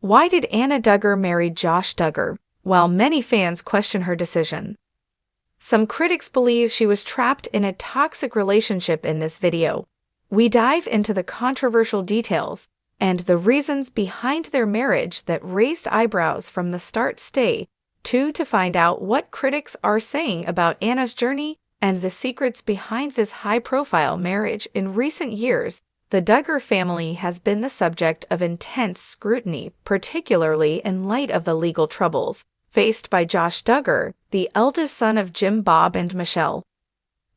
Why did Anna Duggar marry Josh Duggar, while many fans question her decision? Some critics believe she was trapped in a toxic relationship in this video. We dive into the controversial details and the reasons behind their marriage that raised eyebrows from the start. Stay tuned to find out what critics are saying about Anna's journey and the secrets behind this high-profile marriage. In recent years, the Duggar family has been the subject of intense scrutiny, particularly in light of the legal troubles faced by Josh Duggar, the eldest son of Jim Bob and Michelle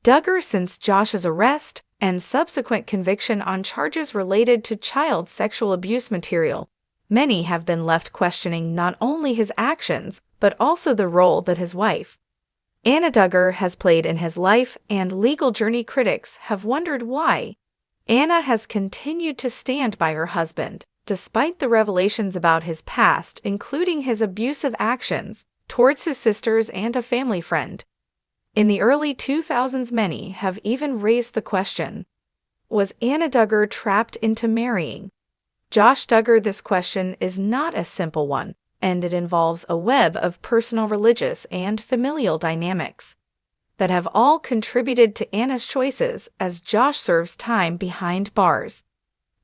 Duggar. Since Josh's arrest and subsequent conviction on charges related to child sexual abuse material, many have been left questioning not only his actions but also the role that his wife, Anna Duggar, has played in his life and legal journey. Critics have wondered why Anna has continued to stand by her husband, despite the revelations about his past, including his abusive actions towards his sisters and a family friend. In the early 2000s, many have even raised the question: was Anna Duggar trapped into marrying Josh Duggar? This question is not a simple one, and it involves a web of personal, religious, and familial dynamics that have all contributed to Anna's choices as Josh serves time behind bars.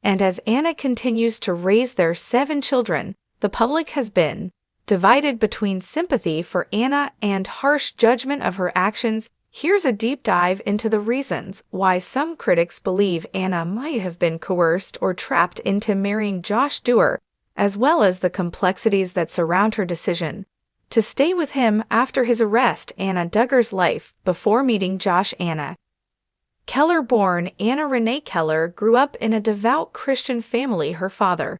And as Anna continues to raise their 7 children, the public has been divided between sympathy for Anna and harsh judgment of her actions. Here's a deep dive into the reasons why some critics believe Anna might have been coerced or trapped into marrying Josh Duggar, as well as the complexities that surround her decision to stay with him after his arrest. Anna Duggar's life before meeting Josh. Anna Keller, born Anna Renee Keller, grew up in a devout Christian family. Her father,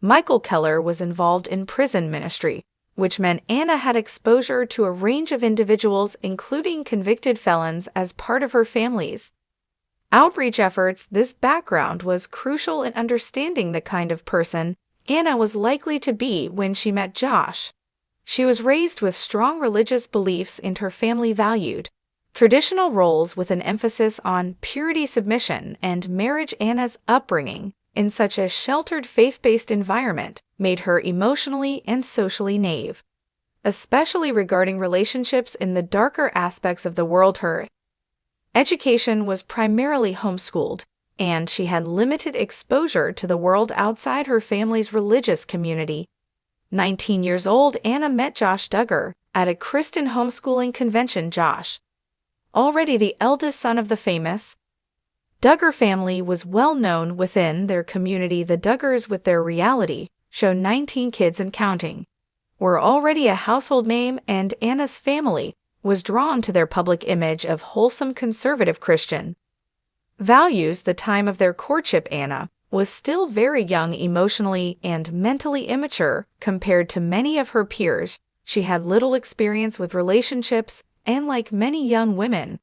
Michael Keller, was involved in prison ministry, which meant Anna had exposure to a range of individuals, including convicted felons, as part of her family's outreach efforts. This background was crucial in understanding the kind of person Anna was likely to be when she met Josh. She was raised with strong religious beliefs, and her family valued traditional roles with an emphasis on purity, submission, and marriage. Anna's upbringing in such a sheltered, faith-based environment made her emotionally and socially naive, especially regarding relationships in the darker aspects of the world. Her education was primarily homeschooled, and she had limited exposure to the world outside her family's religious community. 19 years old, Anna met Josh Duggar at a Christian homeschooling convention. Josh, already the eldest son of the famous Duggar family, was well known within their community. The Duggars, with their reality show 19 Kids and Counting, were already a household name, and Anna's family was drawn to their public image of wholesome conservative Christian values. The time of their courtship, Anna was still very young, emotionally and mentally immature compared to many of her peers. She had little experience with relationships, and like many young women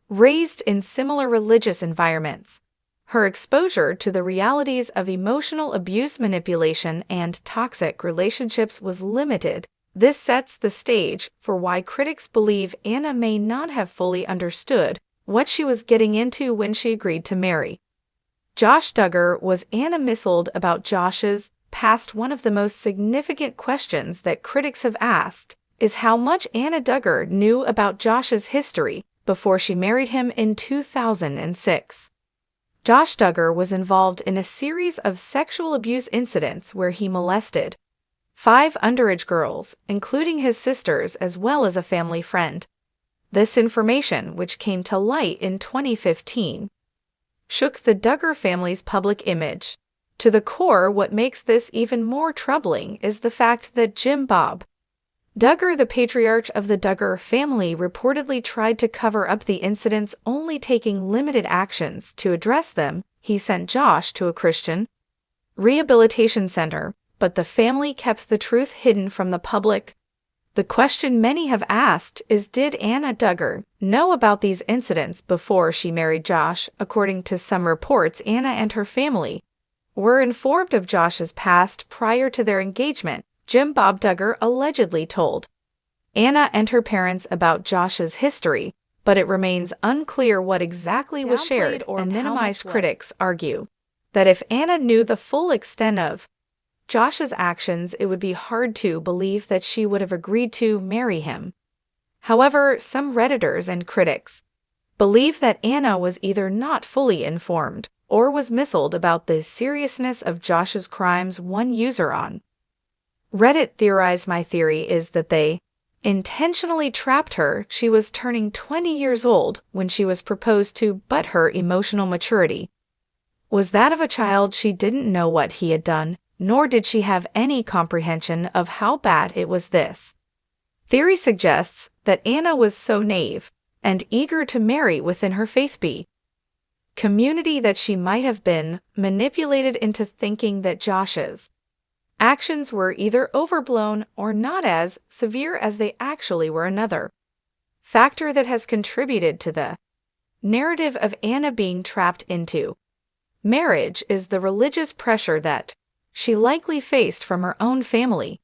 raised in similar religious environments, her exposure to the realities of emotional abuse, manipulation, and toxic relationships was limited. This sets the stage for why critics believe Anna may not have fully understood what she was getting into when she agreed to marry Josh Duggar. Was Anna misled about Josh's past? One of the most significant questions that critics have asked is how much Anna Duggar knew about Josh's history before she married him in 2006. Josh Duggar was involved in a series of sexual abuse incidents where he molested 5 underage girls, including his sisters as well as a family friend. This information, which came to light in 2015, shook the Duggar family's public image to the core. What makes this even more troubling is the fact that Jim Bob Duggar, the patriarch of the Duggar family, reportedly tried to cover up the incidents, only taking limited actions to address them. He sent Josh to a Christian rehabilitation center, but the family kept the truth hidden from the public. The question many have asked is, did Anna Duggar know about these incidents before she married Josh? According to some reports, Anna and her family were informed of Josh's past prior to their engagement. Jim Bob Duggar allegedly told Anna and her parents about Josh's history, but it remains unclear what exactly was shared or minimized. Critics argue that if Anna knew the full extent of Josh's actions, it would be hard to believe that she would have agreed to marry him. However, some Redditors and critics believe that Anna was either not fully informed or was misled about the seriousness of Josh's crimes. One user on Reddit theorized, "My theory is that they intentionally trapped her. She was turning 20 years old when she was proposed to, but her emotional maturity was that of a child. She didn't know what he had done, nor did she have any comprehension of how bad it was." This theory suggests that Anna was so naive and eager to marry within her faith community that she might have been manipulated into thinking that Josh's actions were either overblown or not as severe as they actually were. Another factor that has contributed to the narrative of Anna being trapped into marriage is the religious pressure that she likely faced from her own family.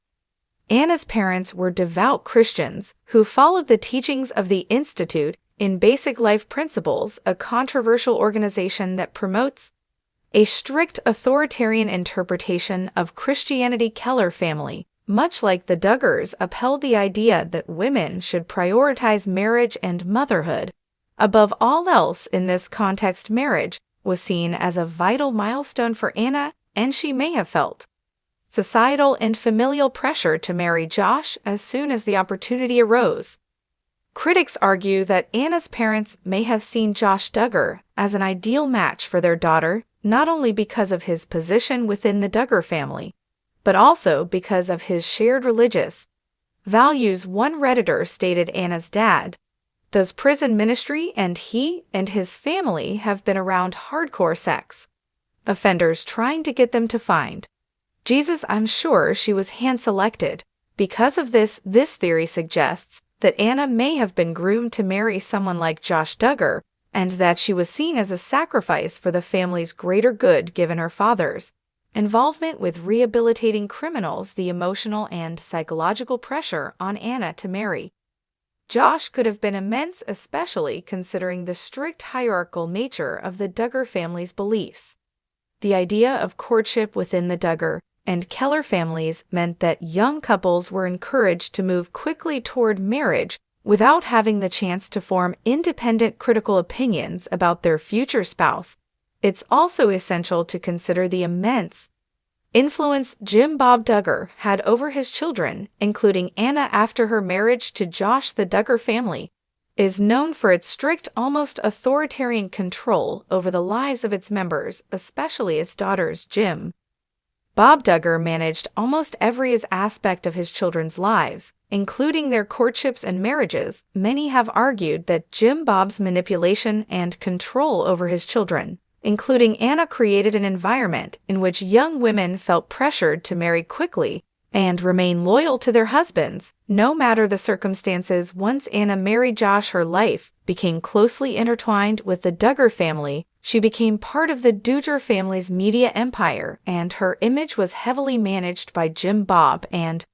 Anna's parents were devout Christians who followed the teachings of the Institute in Basic Life Principles, a controversial organization that promotes a strict authoritarian interpretation of Christianity. Keller family, much like the Duggars, upheld the idea that women should prioritize marriage and motherhood above all else. In this context, marriage was seen as a vital milestone for Anna, and she may have felt societal and familial pressure to marry Josh as soon as the opportunity arose. Critics argue that Anna's parents may have seen Josh Duggar as an ideal match for their daughter, not only because of his position within the Duggar family, but also because of his shared religious values. One Redditor stated Anna's dad does prison ministry, and he and his family have been around hardcore sex offenders trying to get them to find Jesus. I'm sure she was hand-selected. Because of this theory suggests that Anna may have been groomed to marry someone like Josh Duggar, and that she was seen as a sacrifice for the family's greater good given her father's involvement with rehabilitating criminals. The emotional and psychological pressure on Anna to marry Josh could have been immense, especially considering the strict hierarchical nature of the Duggar family's beliefs. The idea of courtship within the Duggar and Keller families meant that young couples were encouraged to move quickly toward marriage without having the chance to form independent critical opinions about their future spouse. It's also essential to consider the immense influence Jim Bob Duggar had over his children, including Anna. After her marriage to Josh, the Duggar family is known for its strict, almost authoritarian control over the lives of its members, especially its daughters. Jim Bob Duggar managed almost every aspect of his children's lives, including their courtships and marriages. Many have argued that Jim Bob's manipulation and control over his children, including Anna, created an environment in which young women felt pressured to marry quickly and remain loyal to their husbands, no matter the circumstances. Once Anna married Josh, her life became closely intertwined with the Duggar family. She became part of the Duggar family's media empire, and her image was heavily managed by Jim Bob and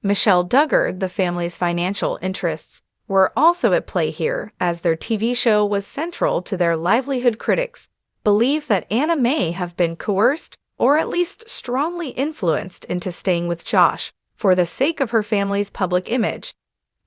Michelle Duggar. The family's financial interests were also at play here, as their TV show was central to their livelihood. Critics believe that Anna may have been coerced or at least strongly influenced into staying with Josh for the sake of her family's public image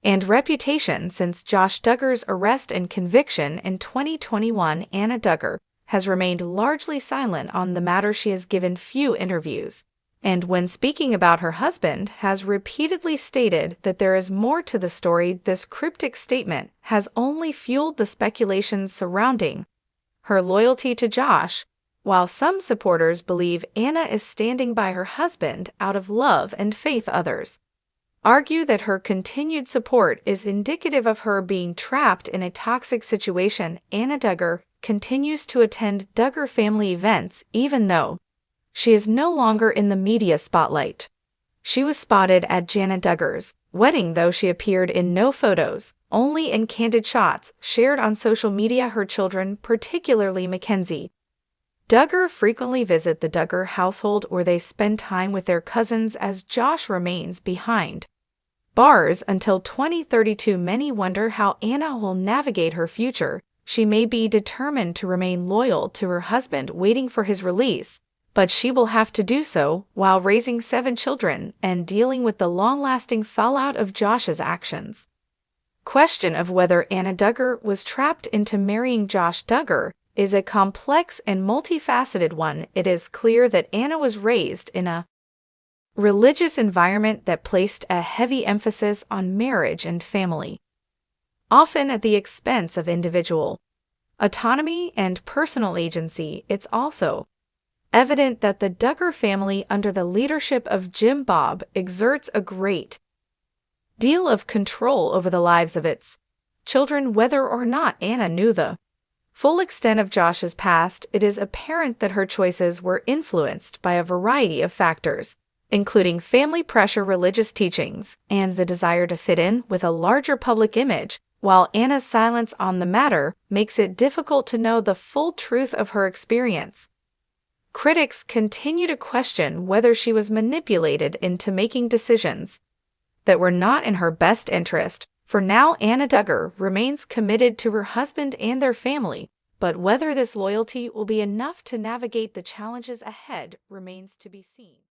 and reputation. Since Josh Duggar's arrest and conviction in 2021, Anna Duggar has remained largely silent on the matter. She has given few interviews, and when speaking about her husband, has repeatedly stated that there is more to the story. This cryptic statement has only fueled the speculations surrounding her loyalty to Josh, while some supporters believe Anna is standing by her husband out of love and faith. Others argue that her continued support is indicative of her being trapped in a toxic situation. Anna Duggar continues to attend Duggar family events even though she is no longer in the media spotlight. She was spotted at Jana Duggar's wedding, though she appeared in no photos, only in candid shots shared on social media. Her children, particularly Mackenzie Duggar, frequently visit the Duggar household, where they spend time with their cousins as Josh remains behind bars until 2032. Many wonder how Anna will navigate her future. She may be determined to remain loyal to her husband, waiting for his release, But she will have to do so while raising 7 children and dealing with the long-lasting fallout of Josh's actions. Question of whether Anna Duggar was trapped into marrying Josh Duggar is a complex and multifaceted one. It is clear that Anna was raised in a religious environment that placed a heavy emphasis on marriage and family, often at the expense of individual autonomy and personal agency. It's also evident that the Duggar family, under the leadership of Jim Bob, exerts a great deal of control over the lives of its children. Whether or not Anna knew the full extent of Josh's past, it is apparent that her choices were influenced by a variety of factors, including family pressure, religious teachings, and the desire to fit in with a larger public image. While Anna's silence on the matter makes it difficult to know the full truth of her experience, critics continue to question whether she was manipulated into making decisions that were not in her best interest. For now, Anna Duggar remains committed to her husband and their family, but whether this loyalty will be enough to navigate the challenges ahead remains to be seen.